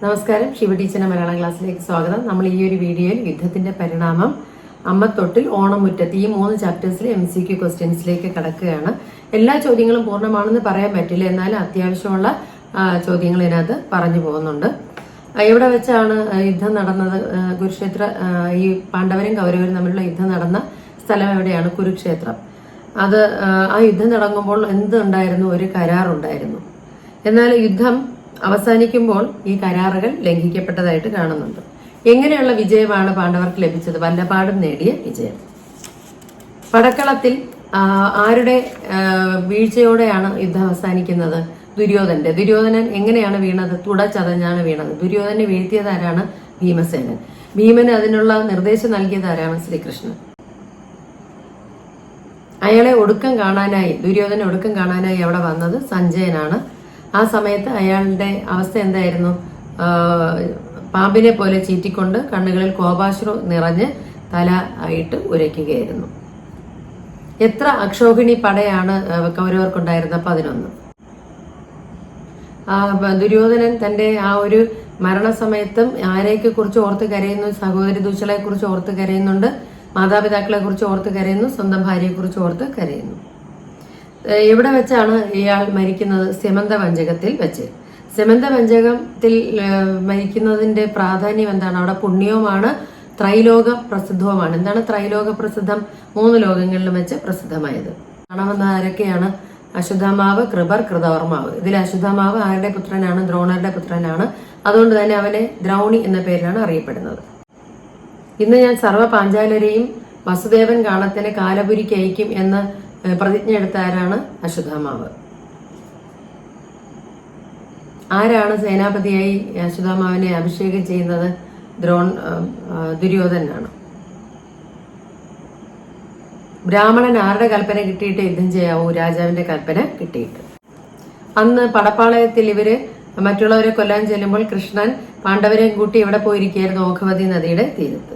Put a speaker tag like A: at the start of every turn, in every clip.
A: നമസ്കാരം, ശിവ ടീച്ചറിന്റെ മലയാളം ക്ലാസ്സിലേക്ക് സ്വാഗതം. നമ്മൾ ഈ ഒരു വീഡിയോയിൽ യുദ്ധത്തിന്റെ പരിണാമം, അമ്മത്തൊട്ടിൽ, ഓണമുറ്റത്ത്, ഈ 3 ചാപ്റ്റേഴ്സിലെ MCQ ക്വസ്റ്റ്യൻസിലേക്ക് കടക്കുകയാണ്. എല്ലാ ചോദ്യങ്ങളും പൂർണ്ണമാണെന്ന് പറയാൻ പറ്റില്ല, എന്നാലും അത്യാവശ്യമുള്ള ചോദ്യങ്ങൾ ഇതിനകത്ത് പറഞ്ഞു പോകുന്നുണ്ട്. എവിടെ വെച്ചാണ് യുദ്ധം നടന്നത്? കുരുക്ഷേത്ര, ഈ പാണ്ഡവരും കൗരവരും തമ്മിലുള്ള യുദ്ധം നടന്ന സ്ഥലം എവിടെയാണ്? കുരുക്ഷേത്രം. അത് ആ യുദ്ധം തുടങ്ങുമ്പോൾ എന്തുണ്ടായിരുന്നു? ഒരു കരാറുണ്ടായിരുന്നു. എന്നാൽ യുദ്ധം അവസാനിക്കുമ്പോൾ ഈ കരാറുകൾ ലംഘിക്കപ്പെട്ടതായിട്ട് കാണുന്നുണ്ട്. എങ്ങനെയുള്ള വിജയമാണ് പാണ്ഡവർക്ക് ലഭിച്ചത്? വല്ലപാടും നേടിയ വിജയം. പടക്കളത്തിൽ ആരുടെ വീഴ്ചയോടെയാണ് യുദ്ധം അവസാനിക്കുന്നത്? ദുര്യോധനന്റെ. ദുര്യോധനൻ എങ്ങനെയാണ് വീണത്? തുടച്ചതഞ്ഞാണ് വീണത്. ദുര്യോധനെ വീഴ്ത്തിയത് ആരാണ്? ഭീമസേനൻ. ഭീമന് അതിനുള്ള നിർദ്ദേശം നൽകിയത് ആരാണ്? ശ്രീകൃഷ്ണൻ. അയാളെ ഒടുക്കം കാണാനായി, ദുര്യോധനെ ഒടുക്കം കാണാനായി അവിടെ വന്നത് സഞ്ജയനാണ്. ആ സമയത്ത് അയാളുടെ അവസ്ഥ എന്തായിരുന്നു? പാമ്പിനെ പോലെ ചീറ്റിക്കൊണ്ട് കണ്ണുകളിൽ കോപാശ്രു നിറഞ്ഞ് തല ആയിട്ട് ഉരയ്ക്കുകയായിരുന്നു. എത്ര അക്ഷോഹിണി പടയാണ് കൗരവർക്കുണ്ടായിരുന്നത്? 11. ദുര്യോധനൻ തന്റെ ആ ഒരു മരണസമയത്തും ആരെയൊക്കെ കുറിച്ച് ഓർത്ത് കരയുന്നു? സഹോദരി ദുശ്ശളയെ കുറിച്ച് ഓർത്ത് കരയുന്നുണ്ട്, മാതാപിതാക്കളെ കുറിച്ച് ഓർത്ത് കരയുന്നു, സ്വന്തം ഭാര്യയെ കുറിച്ച് ഓർത്ത് കരയുന്നു. എവിടെ വെച്ചാണ് ഇയാൾ മരിക്കുന്നത്? സെമന്തപഞ്ചകത്തിൽ വെച്ച്. സെമന്തപഞ്ചകത്തിൽ മരിക്കുന്നതിന്റെ പ്രാധാന്യം എന്താണ്? അവിടെ പുണ്യവുമാണ്, ത്രൈലോക പ്രസിദ്ധവുമാണ്. എന്താണ് ത്രൈലോക പ്രസിദ്ധം? 3 ലോകങ്ങളിലും വെച്ച് പ്രസിദ്ധമായത്. കാണാവുന്ന ആരൊക്കെയാണ്? അശ്വത്ഥാമാവ്, കൃപർ, കൃതവർമാവ്. ഇതിൽ അശ്വത്ഥാമാവ് ആരുടെ പുത്രനാണ്? ദ്രോണരുടെ പുത്രനാണ്. അതുകൊണ്ട് തന്നെ അവനെ ദ്രൗണി എന്ന പേരിലാണ് അറിയപ്പെടുന്നത്. ഇന്ന് ഞാൻ സർവ്വ പാഞ്ചാലരെയും വസുദേവൻ ഗാണത്തിനെ കാലപുരിക്ക് അയക്കും എന്ന് പ്രതിജ്ഞ എടുത്ത ആരാണ്? അശ്വത്ഥാമാവ്. ആരാണ് സേനാപതിയായി അശ്വത്ഥാമാവിനെ അഭിഷേകം ചെയ്യുന്നത്? ദുര്യോധനാണ്. ബ്രാഹ്മണൻ ആരുടെ കൽപ്പന കിട്ടിയിട്ട് യുദ്ധം ചെയ്യാവൂ? രാജാവിന്റെ കൽപ്പന കിട്ടിയിട്ട്. അന്ന് പടപ്പാളയത്തിൽ ഇവര് മറ്റുള്ളവരെ കൊല്ലാൻ ചെല്ലുമ്പോൾ കൃഷ്ണൻ പാണ്ഡവരെയും കൂട്ടി ഇവിടെ പോയിരിക്കുകയായിരുന്നു, ഓഘവതി നദിയുടെ തീരത്ത്.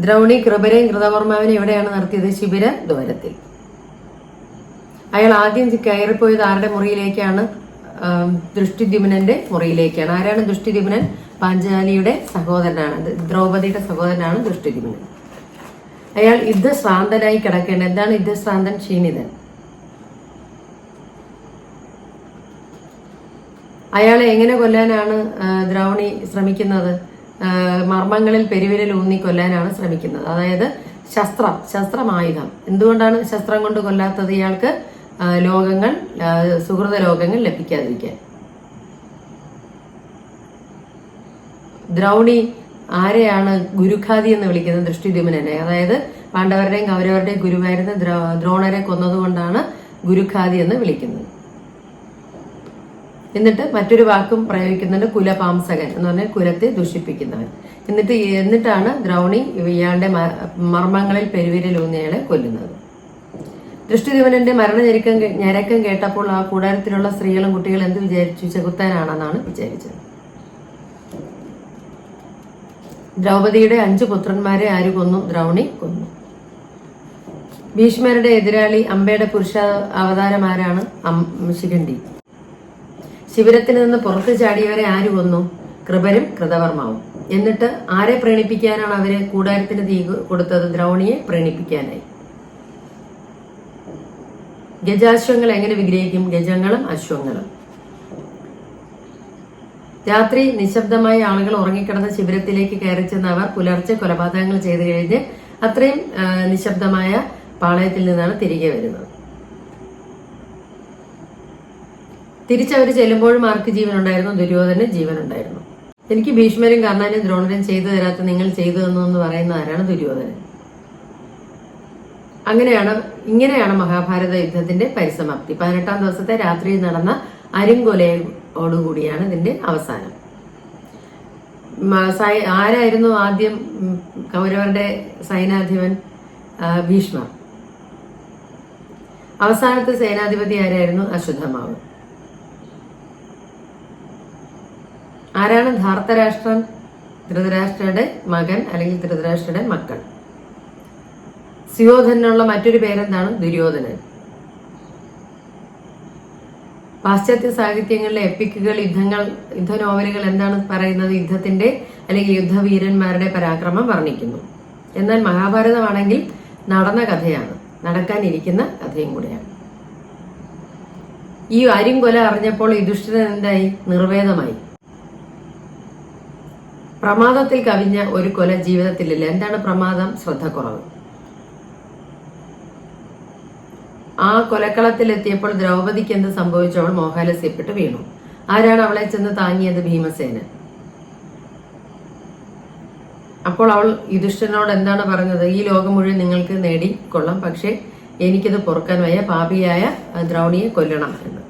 A: ദ്രൗണി കൃപരെയും കൃതവർമാവിനെ എവിടെയാണ് നിർത്തിയത്? ശിബിര ദ്വാരത്തിൽ. അയാൾ ആദ്യം കയറിപ്പോയത് ആരുടെ മുറിയിലേക്കാണ്? ദൃഷ്ടിദ്യുമ്നന്റെ മുറിയിലേക്കാണ്. ആരാണ് ദൃഷ്ടിദ്യുമ്നൻ? പാഞ്ചാലിയുടെ സഹോദരനാണ്, ദ്രൗപദിയുടെ സഹോദരനാണ് ദൃഷ്ടിദ്യുമ്നൻ. അയാൾ യുദ്ധശ്രാന്തനായി കിടക്കേണ്ടത്. എന്താണ് യുദ്ധശ്രാന്തൻ? ക്ഷീണിതൻ. അയാളെ എങ്ങനെ കൊല്ലാനാണ് ദ്രൗണി ശ്രമിക്കുന്നത്? മർമ്മങ്ങളിൽ പെരുവിരൽ ഊന്നി കൊല്ലാനാണ് ശ്രമിക്കുന്നത്. അതായത് ശസ്ത്രമായുധം. എന്തുകൊണ്ടാണ് ശസ്ത്രം കൊണ്ട് കൊല്ലാത്തത്? ഇയാൾക്ക് ലോകങ്ങൾ, സുഹൃത ലോകങ്ങൾ ലഭിക്കാതിരിക്കാൻ. ദ്രൗണി ആരെയാണ് ഗുരുഖാദി എന്ന് വിളിക്കുന്നത്? ദൃഷ്ടിദ്യുമ്നനെ. അതായത് പാണ്ഡവരുടെയും കൗരവരുടെയും ഗുരുവായിരുന്ന ദ്രോണരെ കൊന്നതുകൊണ്ടാണ് ഗുരുഖാദി എന്ന് വിളിക്കുന്നത്. എന്നിട്ട് മറ്റൊരു വാക്കും പ്രയോഗിക്കുന്നുണ്ട്, കുലപാംസകൻ എന്ന് പറഞ്ഞാൽ കുലത്തെ ദുഷിപ്പിക്കുന്നവൻ. എന്നിട്ടാണ് ദ്രൗണി ഇയാളുടെ മർമ്മങ്ങളിൽ പെരുവിരലൂന്നിയാളെ കൊല്ലുന്നത്. ദൃഷ്ടിദ്യുമ്നന്റെ ഞരക്കം കേട്ടപ്പോൾ ആ കൂടാരത്തിലുള്ള സ്ത്രീകളും കുട്ടികളും എന്ത് വിചാരിച്ചു? ചെകുത്താനാണെന്നാണ് വിചാരിച്ചത്. ദ്രൗപദിയുടെ 5 പുത്രന്മാരെ ആര് കൊന്നു? ദ്രൗണി കൊന്നു. ഭീഷ്മരുടെ എതിരാളി അംബയുടെ പുരുഷ അവതാരമാരാണ്? ശിഖണ്ഡി. ശിബിരത്തിൽ നിന്ന് പുറത്തു ചാടിയവരെ ആര് കൊന്നു? കൃപരും കൃതവർമാവും. എന്നിട്ട് ആരെ പ്രീണിപ്പിക്കാനാണ് അവര് കൂടാരത്തിന് തീ കൊടുത്തത്? ദ്രൗണിയെ പ്രീണിപ്പിക്കാനായി. ഗജാശ്വങ്ങൾ എങ്ങനെ വിഗ്രഹിക്കും? ഗജങ്ങളും അശ്വങ്ങളും. രാത്രി നിശബ്ദമായ ആളുകൾ ഉറങ്ങിക്കിടന്ന ശിബിരത്തിലേക്ക് കയറി ചെന്ന് അവർ പുലർച്ചെ കൊലപാതകങ്ങൾ ചെയ്തു കഴിഞ്ഞ് അത്രയും നിശബ്ദമായ പാളയത്തിൽ നിന്നാണ് തിരികെ വരുന്നത്. തിരിച്ചവർ ചെല്ലുമ്പോഴും ആർക്ക് ജീവനുണ്ടായിരുന്നു? ദുര്യോധന ജീവനുണ്ടായിരുന്നു. എനിക്ക് ഭീഷ്മരും കർണനും ദ്രോണരും ചെയ്തു തരാത്ത നിങ്ങൾ ചെയ്തു തന്നു എന്ന് പറയുന്ന ആരാണ്? ദുര്യോധനൻ. ഇങ്ങനെയാണ് മഹാഭാരത യുദ്ധത്തിന്റെ പരിസമാപ്തി. 18ാം ദിവസത്തെ രാത്രിയിൽ നടന്ന അരിങ്കൊലയോടുകൂടിയാണ് ഇതിന്റെ അവസാനം. ആരായിരുന്നു ആദ്യം കൗരവരുടെ സൈനാധിപൻ? ഭീഷ്മർ. അവസാനത്തെ സേനാധിപതി ആരായിരുന്നു? അശ്വത്ഥാമാവ്. ആരാണ് ധാർത്തരാഷ്ട്രൻ? ധൃതരാഷ്ട്രയുടെ മകൻ അല്ലെങ്കിൽ ധൃതരാഷ്ട്രയുടെ മക്കൾ. സുയോധനുള്ള മറ്റൊരു പേരെന്താണ്? ദുര്യോധനൻ. പാശ്ചാത്യ സാഹിത്യങ്ങളിലെ എപ്പിക്കുകൾ, യുദ്ധ നോവലുകൾ എന്താണ് പറയുന്നത്? യുദ്ധത്തിന്റെ അല്ലെങ്കിൽ യുദ്ധവീരന്മാരുടെ പരാക്രമം വർണ്ണിക്കുന്നു. എന്നാൽ മഹാഭാരതമാണെങ്കിൽ നടന്ന കഥയാണ്, നടക്കാനിരിക്കുന്ന കഥയും കൂടെയാണ്. ഈ അരിങ്കൊല അറിഞ്ഞപ്പോൾ യുധിഷ്ഠിരൻ എന്തായി? നിർവേദമായി. പ്രമാദത്തിൽ കവിഞ്ഞ ഒരു കൊല ജീവിതത്തിലില്ല. എന്താണ് പ്രമാദം? ശ്രദ്ധക്കുറവ്. ആ കൊലക്കളത്തിലെത്തിയപ്പോൾ ദ്രൗപദിക്ക് എന്ത് സംഭവിച്ചു? അവൾ മോഹാലസ്യപ്പെട്ട് വീണു. ആരാണ് അവളെ ചെന്ന് താങ്ങിയത്? ഭീമസേനൻ. അപ്പോൾ അവൾ യുധിഷ്ഠിരനോട് എന്താണ് പറഞ്ഞത്? ഈ ലോകം മുഴുവൻ നിങ്ങൾക്ക് നേടിക്കൊള്ളാം, പക്ഷെ എനിക്കിത് പൊറുക്കാൻ വയ്യ, പാപിയായ ദ്രൗണിയെ കൊല്ലണം എന്ന്.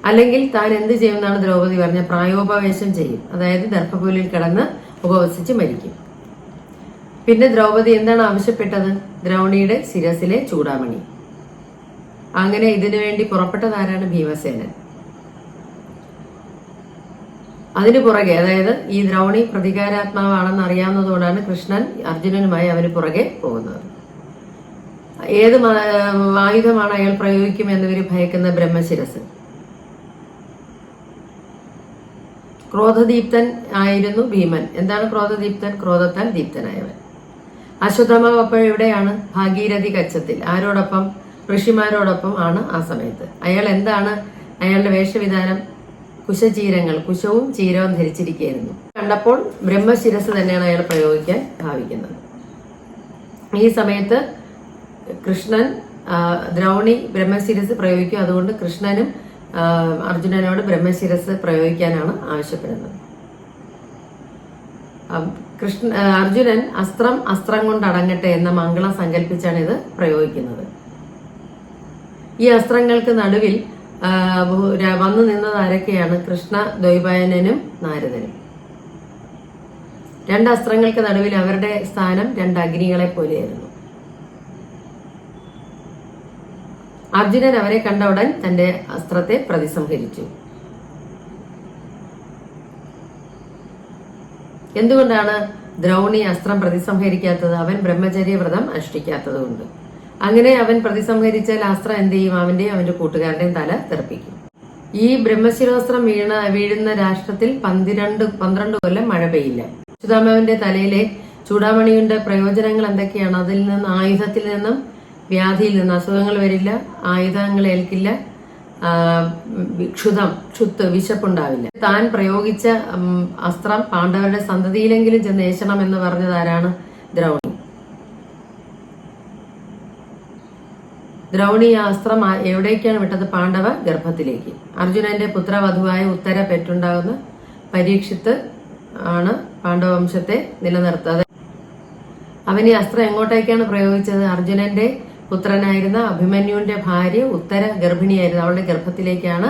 A: അല്ലെങ്കിൽ താൻ എന്ത് ചെയ്യുമെന്നാണ് ദ്രൗപദി പറഞ്ഞ? പ്രായോപവേശം ചെയ്യും, അതായത് ദർഭപൂലിൽ കിടന്ന് ഉപവസിച്ച് മരിക്കും. പിന്നെ ദ്രൗപദി എന്താണ് ആവശ്യപ്പെട്ടത്? ദ്രൗണിയുടെ ശിരസിലെ ചൂടാമണി. അങ്ങനെ ഇതിനു വേണ്ടി പുറപ്പെട്ടതാരാണ്? ഭീമസേനൻ. അതിനു പുറകെ, അതായത് ഈ ദ്രൗണി പ്രതികാരാത്മാവാണെന്ന് അറിയാവുന്നതുകൊണ്ടാണ് കൃഷ്ണൻ അർജുനനുമായി അവന് പുറകെ പോകുന്നത്. ഏത് ആയുധമാണ് അയാൾ പ്രയോഗിക്കുമെന്നവര് ഭയക്കുന്ന? ബ്രഹ്മശിരസ്. ക്രോധദീപ്തൻ ആയിരുന്നു ഭീമൻ. എന്താണ് ക്രോധദീപ്തൻ? ക്രോധത്താൽ ദീപ്തനായവൻ. അശ്വത്ഥമാവ് അപ്പോൾ എവിടെയാണ്? ഭാഗീരഥി കച്ചത്തിൽ. ആരോടൊപ്പം? ഋഷിമാരോടൊപ്പം ആണ് ആ സമയത്ത്. അയാൾ എന്താണ് അയാളുടെ വേഷവിധാനം? കുശചീരങ്ങൾ, കുശവും ചീരവും ധരിച്ചിരിക്കുകയായിരുന്നു. കണ്ടപ്പോൾ ബ്രഹ്മശിരസ് തന്നെയാണ് അയാൾ പ്രയോഗിക്കാൻ ഭാവിക്കുന്നത്. ഈ സമയത്ത് കൃഷ്ണൻ ദ്രൗണി ബ്രഹ്മശിരസ് പ്രയോഗിക്കും. അതുകൊണ്ട് കൃഷ്ണനും അർജുനനോട് ബ്രഹ്മശിരസ് പ്രയോഗിക്കാനാണ് ആവശ്യപ്പെടുന്നത്. അർജുനൻ അസ്ത്രം കൊണ്ട് അടങ്ങട്ടെ എന്ന മംഗളം സങ്കല്പിച്ചാണ് ഇത് പ്രയോഗിക്കുന്നത്. ഈ അസ്ത്രങ്ങൾക്ക് നടുവിൽ വന്നു നിന്നത് ആരൊക്കെയാണ്? കൃഷ്ണ, ദ്വൈപായനനും നാരദനും. രണ്ട് അസ്ത്രങ്ങൾക്ക് നടുവിൽ അവരുടെ സ്ഥാനം രണ്ട് അഗ്നികളെ പോലെയായിരുന്നു. അർജുനൻ അവരെ കണ്ട ഉടൻ തന്റെ അസ്ത്രത്തെ പ്രതിസംഹരിച്ചു. എന്തുകൊണ്ടാണ് ദ്രൗണി അസ്ത്രം പ്രതിസംഹരിക്കാത്തത്? അവൻ ബ്രഹ്മചര്യവ്രതം അനുഷ്ഠിക്കാത്തത് കൊണ്ട്. അങ്ങനെ അവൻ പ്രതിസംഹരിച്ചാൽ അസ്ത്രം എന്ത് ചെയ്യും? അവന്റെയും അവന്റെ കൂട്ടുകാരുടെയും തല തെറിപ്പിക്കും. ഈ ബ്രഹ്മശിരോസ്ത്രം വീഴുന്ന രാഷ്ട്രത്തിൽ 12 കൊല്ലം മഴ പെയ്യില്ല. അശ്വത്ഥാമാവിന്റെ തലയിലെ ചൂടാമണിയുടെ പ്രയോജനങ്ങൾ എന്തൊക്കെയാണ്? അതിൽ നിന്ന്, ആയുധത്തിൽ നിന്നും വ്യാധിയിൽ നിന്ന് അസുഖങ്ങൾ വരില്ല, ആയുധങ്ങൾ ഏൽക്കില്ല, വിശപ്പുണ്ടാവില്ല. താൻ പ്രയോഗിച്ച അസ്ത്രം പാണ്ഡവരുടെ സന്തതിയിലെങ്കിലും ചെന്ന് ഏശണം എന്ന് പറഞ്ഞത് ആരാണ്? ദ്രൗണി. ദ്രൗണി ആ അസ്ത്രം എവിടേക്കാണ് വിട്ടത്? പാണ്ഡവ ഗർഭത്തിലേക്ക്. അർജുനന്റെ പുത്രവധുവായ ഉത്തര പെറ്റുണ്ടാകുന്ന പരീക്ഷിത്ത് ആണ് പാണ്ഡവവംശത്തെ നിലനിർത്തുന്നത്. അവൻ ഈ അസ്ത്രം എങ്ങോട്ടേക്കാണ് പ്രയോഗിച്ചത്? അർജുനന്റെ പുത്രനായിരുന്ന അഭിമന്യുവിന്റെ ഭാര്യ ഉത്തര ഗർഭിണിയായിരുന്നു. അവളുടെ ഗർഭത്തിലേക്കാണ്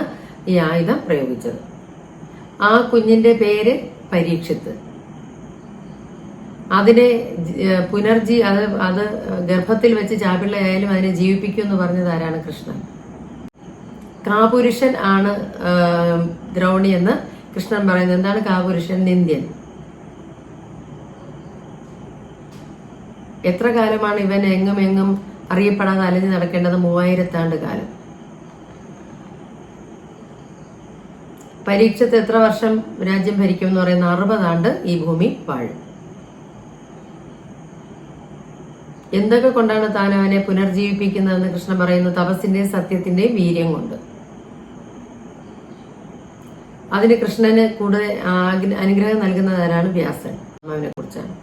A: ഈ ആയുധം പ്രയോഗിച്ചത്. ആ കുഞ്ഞിന്റെ പേര് പരീക്ഷിത്ത്. അതിനെ അത് ഗർഭത്തിൽ വെച്ച് ചാപിള്ളയായാലും അതിനെ ജീവിപ്പിക്കും എന്ന് പറഞ്ഞത് ആരാണ്? കൃഷ്ണൻ. കാപുരുഷൻ ആണ് ദ്രൗണി എന്ന് കൃഷ്ണൻ പറയുന്നത്. എന്താണ് കാപുരുഷൻ? നിന്ദ്യൻ. എത്ര കാലമാണ് ഇവൻ എങ്ങും അറിയപ്പെടാതെ അലഞ്ഞു നടക്കേണ്ടത്? 3000 ആണ്ട് കാലം. പരീക്ഷത്ത് എത്ര വർഷം രാജ്യം ഭരിക്കും എന്ന് പറയുന്ന? 60 ആണ്ട് ഈ ഭൂമി വാഴും. എന്തൊക്കെ കൊണ്ടാണ് താൻ അവനെ പുനർജീവിപ്പിക്കുന്നതെന്ന് കൃഷ്ണൻ പറയുന്നു? തപസ്സിന്റെയും സത്യത്തിന്റെയും വീര്യം കൊണ്ട്. അതിന് കൃഷ്ണന് കൂടുതൽ അനുഗ്രഹം നൽകുന്നത് ആരാണ്? വ്യാസൻ. അവനെ കുറിച്ചാണ്.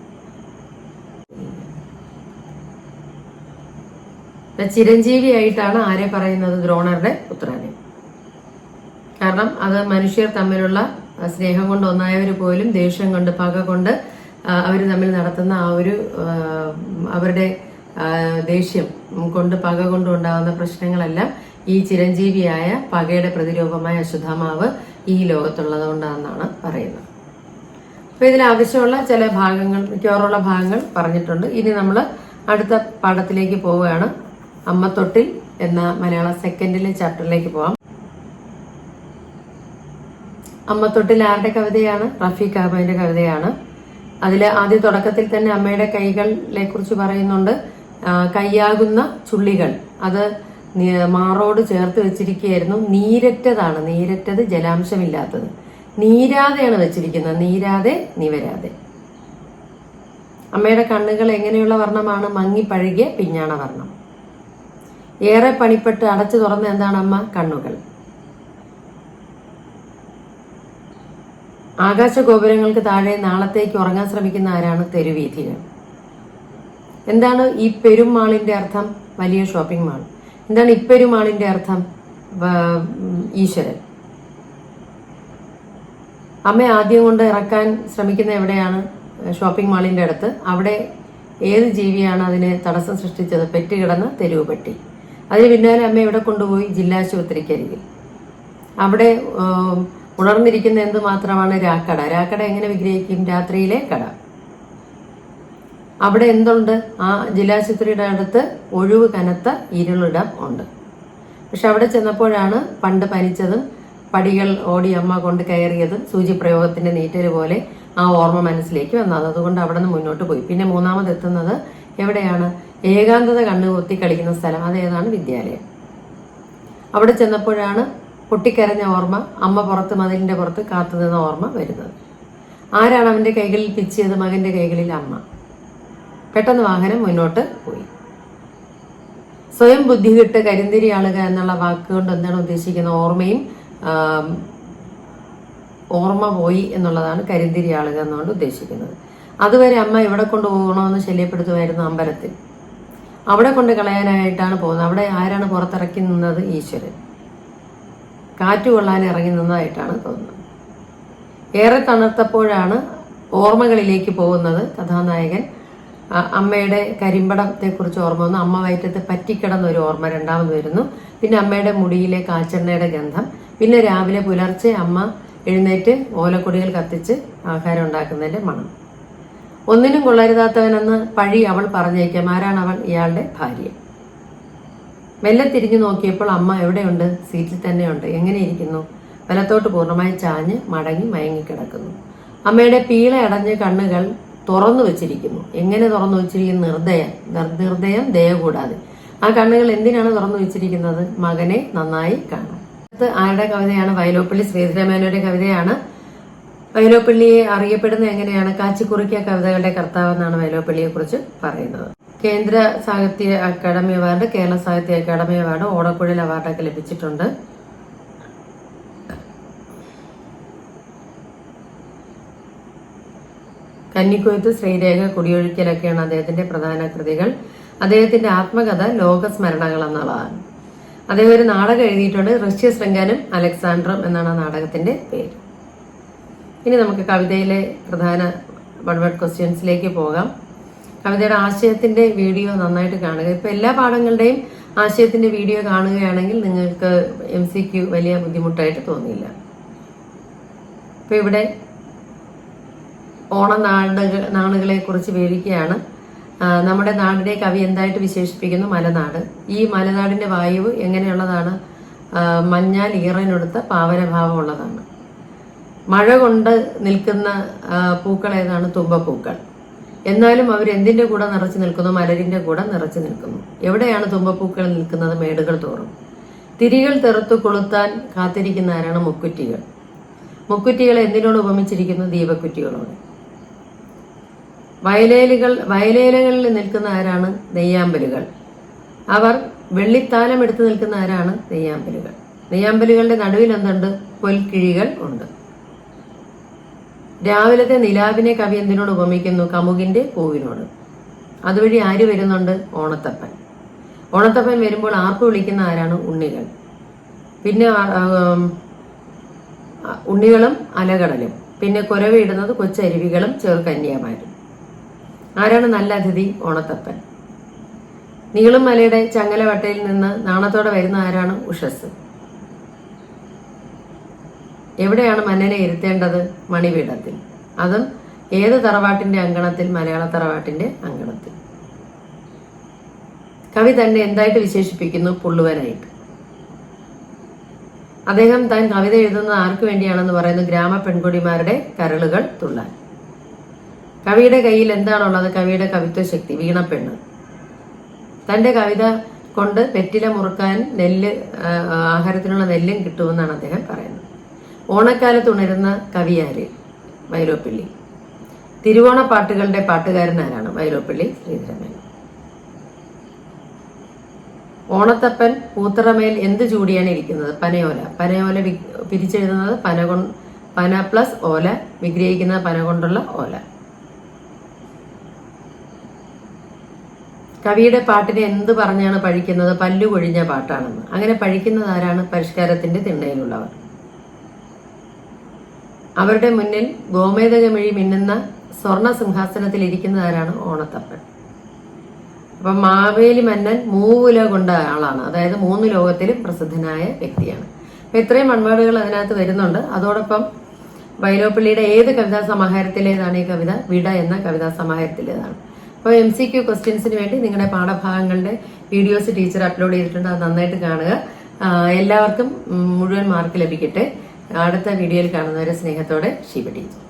A: ചിരഞ്ജീവിയായിട്ടാണ് ആരെ പറയുന്നത്? ദ്രോണരുടെ പുത്രനെ. കാരണം അത് മനുഷ്യർ തമ്മിലുള്ള സ്നേഹം കൊണ്ട് ഒന്നായവർ പോലും ദേഷ്യം കൊണ്ട്, പക കൊണ്ട് അവർ തമ്മിൽ നടത്തുന്ന ആ ഒരു അവരുടെ ദേഷ്യം കൊണ്ട്, പക കൊണ്ടും ഉണ്ടാകുന്ന പ്രശ്നങ്ങളെല്ലാം ഈ ചിരഞ്ജീവിയായ പകയുടെ പ്രതിരൂപമായ അശ്വത്ഥാമാവ് ഈ ലോകത്തുള്ളത് കൊണ്ടാണെന്നാണ് പറയുന്നത്. അപ്പൊ ഇതിൽ ആവശ്യമുള്ള ചില ഭാഗങ്ങൾ, മിക്കവാറുള്ള ഭാഗങ്ങൾ പറഞ്ഞിട്ടുണ്ട്. ഇനി നമ്മൾ അടുത്ത പാഠത്തിലേക്ക് പോവുകയാണ്. അമ്മത്തൊട്ടിൽ എന്ന മലയാളം സെക്കൻഡിലെ ചാപ്റ്ററിലേക്ക് പോവാം. അമ്മത്തൊട്ടിൽ ആരുടെ കവിതയാണ്? റഫീഖ് അഹമ്മദിന്റെ കവിതയാണ്. അതിൽ ആദ്യ തുടക്കത്തിൽ തന്നെ അമ്മയുടെ കൈകളെ കുറിച്ച് പറയുന്നുണ്ട്. കൈയാകുന്ന ചുള്ളികൾ, അത് മാറോട് ചേർത്ത് വെച്ചിരിക്കുകയായിരുന്നു. നീരറ്റതാണ്, നീരറ്റത് ജലാംശമില്ലാത്തത്. നീരാതെയാണ് വെച്ചിരിക്കുന്നത്, നീരാതെ നിവരാതെ. അമ്മയുടെ കണ്ണുകൾ എങ്ങനെയുള്ള വർണ്ണമാണ്? മങ്ങി പഴകിയ പിഞ്ഞാണ വർണ്ണം. ഏറെ പണിപ്പെട്ട് അടച്ചു തുറന്ന എന്താണ് അമ്മ? കണ്ണുകൾ. ആകാശഗോപുരങ്ങൾക്ക് താഴെ നാളത്തേക്ക് ഉറങ്ങാൻ ശ്രമിക്കുന്ന ആരാണ്? തെരുവീഥികൾ. എന്താണ് ഈ പെരുമാളിന്റെ അർത്ഥം? വലിയ ഷോപ്പിംഗ് മാൾ. എന്താണ് ഇപ്പെരുമാളിന്റെ അർത്ഥം? ഈശ്വരൻ. അമ്മ ആദ്യം കൊണ്ട് ഇറക്കാൻ ശ്രമിക്കുന്ന എവിടെയാണ്? ഷോപ്പിംഗ് മാളിന്റെ അടുത്ത്. അവിടെ ഏത് ജീവിയാണ് അതിന് തടസ്സം സൃഷ്ടിച്ചത്? പെറ്റുകിടന്ന തെരുവ് പട്ടി. അതിന് പിന്നാലെ അമ്മ എവിടെ കൊണ്ടുപോയി? ജില്ലാശുപത്രിക്കരികിൽ. അവിടെ ഉണർന്നിരിക്കുന്ന എന്ത് മാത്രമാണ്? രാക്കട. രാക്കട എങ്ങനെ വിഗ്രഹിക്കും? രാത്രിയിലെ കട. അവിടെ എന്തുണ്ട്? ആ ജില്ലാശുപത്രിയുടെ അടുത്ത് ഒഴിവ് കനത്ത ഇരുളിടം ഉണ്ട്. പക്ഷെ അവിടെ ചെന്നപ്പോഴാണ് പണ്ട് പനിച്ചതും പടികൾ ഓടി അമ്മ കൊണ്ട് കയറിയതും സൂചിപ്രയോഗത്തിന്റെ നീറ്റല് പോലെ ആ ഓർമ്മ മനസ്സിലേക്ക് വന്നത്. അതുകൊണ്ട് അവിടെ നിന്ന് മുന്നോട്ട് പോയി. പിന്നെ മൂന്നാമതെത്തുന്നത് എവിടെയാണ്? ഏകാന്തത കണ്ണ് കൊത്തി കളിക്കുന്ന സ്ഥലം. അതേതാണ്? വിദ്യാലയം. അവിടെ ചെന്നപ്പോഴാണ് പൊട്ടിക്കരഞ്ഞ ഓർമ്മ, അമ്മ പുറത്ത് മതിലിന്റെ പുറത്ത് കാത്തുനിന്ന ഓർമ്മ വരുന്നത്. ആരാണ് അവന്റെ കൈകളിൽ പിച്ചിയത്? മകന്റെ കൈകളിൽ അമ്മ. പെട്ടെന്ന് വാഹനം മുന്നോട്ട് പോയി. സ്വയം ബുദ്ധി കിട്ട് കരിന്തിരി ആളുക എന്നുള്ള വാക്കുകൊണ്ട് എന്താണ് ഉദ്ദേശിക്കുന്നത്? ഓർമ്മയും ഓർമ്മ പോയി എന്നുള്ളതാണ് കരിന്തിരി ആളുക എന്നുകൊണ്ട് ഉദ്ദേശിക്കുന്നത്. അതുവരെ അമ്മ എവിടെ കൊണ്ടുപോകണമെന്ന് ശല്യപ്പെടുത്തുമായിരുന്നു? അമ്പലത്തിൽ. അവിടെ കൊണ്ട് കളയാനായിട്ടാണ് പോകുന്നത്. അവിടെ ആരാണ് പുറത്തിറക്കി നിന്നത്? ഈശ്വരൻ. കാറ്റ് കൊള്ളാൻ ഇറങ്ങി നിന്നതായിട്ടാണ് തോന്നുന്നത്. ഏറെ തണുത്തപ്പോഴാണ് ഓർമ്മകളിലേക്ക് പോകുന്നത് കഥാനായകൻ. അമ്മയുടെ കരിമ്പടത്തെ കുറിച്ച് ഓർമ്മ വന്നു. അമ്മ വയറ്റത്ത് പറ്റിക്കിടന്ന ഒരു ഓർമ്മ രണ്ടാമത് വരുന്നു. പിന്നെ അമ്മയുടെ മുടിയിലെ കാച്ചെണ്ണയുടെ ഗന്ധം. പിന്നെ രാവിലെ പുലർച്ചെ അമ്മ എഴുന്നേറ്റ് ഓലക്കൊടികൾ കത്തിച്ച് ആഹാരം ഉണ്ടാക്കുന്നതിന്റെ മണം. ഒന്നിനും കൊള്ളരുതാത്തവനെന്ന് പഴി അവൾ പറഞ്ഞേക്കാം. ആരാണ് അവൾ? ഇയാളുടെ ഭാര്യ. മെല്ലെ തിരിഞ്ഞു നോക്കിയപ്പോൾ അമ്മ എവിടെയുണ്ട്? സീറ്റിൽ തന്നെയുണ്ട്. എങ്ങനെ ഇരിക്കുന്നു? വലത്തോട്ട് പൂർണ്ണമായി ചാഞ്ഞ് മടങ്ങി മയങ്ങിക്കിടക്കുന്നു. അമ്മയുടെ പീള അടഞ്ഞ കണ്ണുകൾ തുറന്നു വെച്ചിരിക്കുന്നു. എങ്ങനെ തുറന്നു വെച്ചിരിക്കുന്നു? നിർദ്ദയം ദയ കൂടാതെ. ആ കണ്ണുകൾ എന്തിനാണ് തുറന്നു വെച്ചിരിക്കുന്നത്? മകനെ നന്നായി കാണാൻ. ആരുടെ കവിതയാണ്? വയലോപ്പള്ളി ശ്രീധരമേനോന്റെ കവിതയാണ്. വയലോപ്പള്ളിയെ അറിയപ്പെടുന്ന എങ്ങനെയാണ്? കാച്ചിക്കുറിക്ക കവിതകളുടെ കർത്താവ് എന്നാണ് വയലോപ്പള്ളിയെ കുറിച്ച് പറയുന്നത്. കേന്ദ്ര സാഹിത്യ അക്കാദമി അവാർഡ്, കേരള സാഹിത്യ അക്കാദമി അവാർഡ്, ഓടക്കുഴൽ അവാർഡൊക്കെ ലഭിച്ചിട്ടുണ്ട്. കന്നിക്കൊയ്ത്ത്, ശ്രീരേഖ, കുടിയൊഴിക്കലൊക്കെയാണ് അദ്ദേഹത്തിന്റെ പ്രധാന കൃതികൾ. അദ്ദേഹത്തിന്റെ ആത്മകഥ ലോകസ്മരണകൾ എന്നുള്ളതാണ്. അദ്ദേഹം ഒരു നാടകം എഴുതിയിട്ടുണ്ട്. ഋഷ്യശൃംഗനും അലക്സാണ്ടറും എന്നാണ് ആ നാടകത്തിന്റെ പേര്. ഇനി നമുക്ക് കവിതയിലെ പ്രധാന വൺ വേർഡ് ക്വസ്റ്റ്യൻസിലേക്ക് പോകാം. കവിതയുടെ ആശയത്തിന്റെ വീഡിയോ നന്നായിട്ട് കാണുക. ഇപ്പൊ എല്ലാ പാഠങ്ങളുടെയും ആശയത്തിന്റെ വീഡിയോ കാണുകയാണെങ്കിൽ നിങ്ങൾക്ക് MCQ വലിയ ബുദ്ധിമുട്ടായിട്ട് തോന്നിയില്ല. ഇപ്പൊ ഇവിടെ ഓണനാളുകളെ കുറിച്ച് വിവരിക്കുകയാണ്. നമ്മുടെ നാടിനെ കവി എന്തായിട്ട് വിശേഷിപ്പിക്കുന്നു? മലനാട്. ഈ മലനാടിന്റെ വായുവ് എങ്ങനെയുള്ളതാണ്? മഞ്ഞാൽ ഈറനൊടുത്ത പാവനഭാവമുള്ളതാണ്. മഴ കൊണ്ട് നിൽക്കുന്ന പൂക്കൾ ഏതാണ്? തുമ്പപ്പൂക്കൾ. എന്നാലും അവരെന്തിന്റെ കൂടെ നിറച്ചു നിൽക്കുന്നു? മലരിന്റെ കൂടെ നിറച്ചു നിൽക്കുന്നു. എവിടെയാണ് തുമ്പപ്പൂക്കൾ നിൽക്കുന്നത്? മേടുകൾ തോറും. തിരികൾ തെറുത്തു കൊളുത്താൻ കാത്തിരിക്കുന്ന ആരാണ്? മുക്കുറ്റികൾ. മുക്കുറ്റികളെ എന്തിനോട് ഉപമിച്ചിരിക്കുന്നു? ദീപക്കുറ്റികളോട്. വയലേലകളിൽ നിൽക്കുന്ന ആരാണ്? നെയ്യാമ്പലുകൾ. അവർ വെള്ളിത്താലം എടുത്തു നിൽക്കുന്ന ആരാണ്? നെയ്യാമ്പലുകൾ. നെയ്യാമ്പലുകളുടെ നടുവിൽ എന്തുണ്ട്? പൊൽക്കിഴികൾ ഉണ്ട്. രാവിലത്തെ നിലാവിനെ കവി എന്തിനോട് ഉപമിക്കുന്നു? കമുകിന്റെ പൂവിനോട്. അതുവഴി ആര് വരുന്നുണ്ട്? ഓണത്തപ്പൻ. ഓണത്തപ്പൻ വരുമ്പോൾ ആർപ്പ് വിളിക്കുന്ന ആരാണ്? ഉണ്ണികൾ. പിന്നെ ഉണ്ണികളും അലകടലും. പിന്നെ കുരവയിടുന്നത് കൊച്ചരുവികളും ചെറുകന്യാമാരും. ആരാണ് നല്ല അതിഥി? ഓണത്തപ്പൻ. നീളും മലയുടെ ചങ്ങലവട്ടയിൽ നിന്ന് നാണത്തോടെ വരുന്ന ആരാണ്? ഉഷസ്. എവിടെയാണ് മന്നനെ ഇരുത്തേണ്ടത്? മണിപീഠത്തിൽ. അതും ഏത് തറവാട്ടിന്റെ അങ്കണത്തിൽ? മലയാള തറവാട്ടിന്റെ അങ്കണത്തിൽ. കവി തന്നെ എന്തായിട്ട് വിശേഷിപ്പിക്കുന്നു? പുള്ളുവനായിട്ട്. അദ്ദേഹം താൻ കവിത എഴുതുന്നത് ആർക്ക് വേണ്ടിയാണെന്ന് പറയുന്നു? ഗ്രാമ പെൺകുടിമാരുടെ കരളുകൾ തുള്ളാൻ. കവിയുടെ കയ്യിൽ എന്താണുള്ളത്? കവിയുടെ കവിത്വ ശക്തി. വീണപ്പെണ്ണ്. തന്റെ കവിത കൊണ്ട് വെറ്റില മുറുക്കാൻ നെല്ല് ആഹാരത്തിനുള്ള നെല്ലും കിട്ടുമെന്നാണ് അദ്ദേഹം പറയുന്നത്. ഓണക്കാലത്ത് ഉണരുന്ന കവിയാര്? വൈലോപ്പിള്ളി. തിരുവോണ പാട്ടുകളുടെ പാട്ടുകാരനാരാണ്? വൈലോപ്പിള്ളി ശ്രീധരമേനോൻ. ഓണത്തപ്പൻ പൂത്തറമേൽ എന്ത് ചൂടിയാണ് ഇരിക്കുന്നത്? പനയോല. പനയോല പിരിച്ചെഴുതുന്നത് പന പ്ലസ് ഓല, വിഗ്രഹിക്കുന്നത് പന കൊണ്ടുള്ള ഓല. കവിയുടെ പാട്ടിനെ എന്ത് പറഞ്ഞാണ് പഴിക്കുന്നത്? പല്ലു കൊഴിഞ്ഞ പാട്ടാണെന്ന്. അങ്ങനെ പഴിക്കുന്നത് ആരാണ്? പരിഷ്കാരത്തിന്റെ തിണ്ണയിലുള്ളവർ. അവരുടെ മുന്നിൽ ഗോമേതകമിഴി മിന്നുന്ന സ്വർണ സിംഹാസനത്തിൽ ഇരിക്കുന്നത് ആരാണ്? ഓണത്തപ്പൻ. അപ്പൊ മാവേലി മന്നൻ മൂവുല കൊണ്ട ആളാണ്, അതായത് 3 ലോകത്തിലും പ്രസിദ്ധനായ വ്യക്തിയാണ്. അപ്പൊ ഇത്രയും മൺവേടുകൾ അതിനകത്ത് വരുന്നുണ്ട്. അതോടൊപ്പം വൈലോപ്പിള്ളിയുടെ ഏത് കവിതാ സമാഹാരത്തിലേതാണ് ഈ കവിത? വിട എന്ന കവിതാ സമാഹാരത്തിലേതാണ്. അപ്പോൾ MCQ ക്വസ്റ്റ്യൻസിന് വേണ്ടി നിങ്ങളുടെ പാഠഭാഗങ്ങളുടെ വീഡിയോസ് ടീച്ചർ അപ്ലോഡ് ചെയ്തിട്ടുണ്ട്, അത് നന്നായിട്ട് കാണുക. എല്ലാവർക്കും മുഴുവൻ മാർക്ക് ലഭിക്കട്ടെ. അടുത്ത വീഡിയോയിൽ കാണുന്നവരെ സ്നേഹത്തോടെ ഷീബ ടീച്ചർ.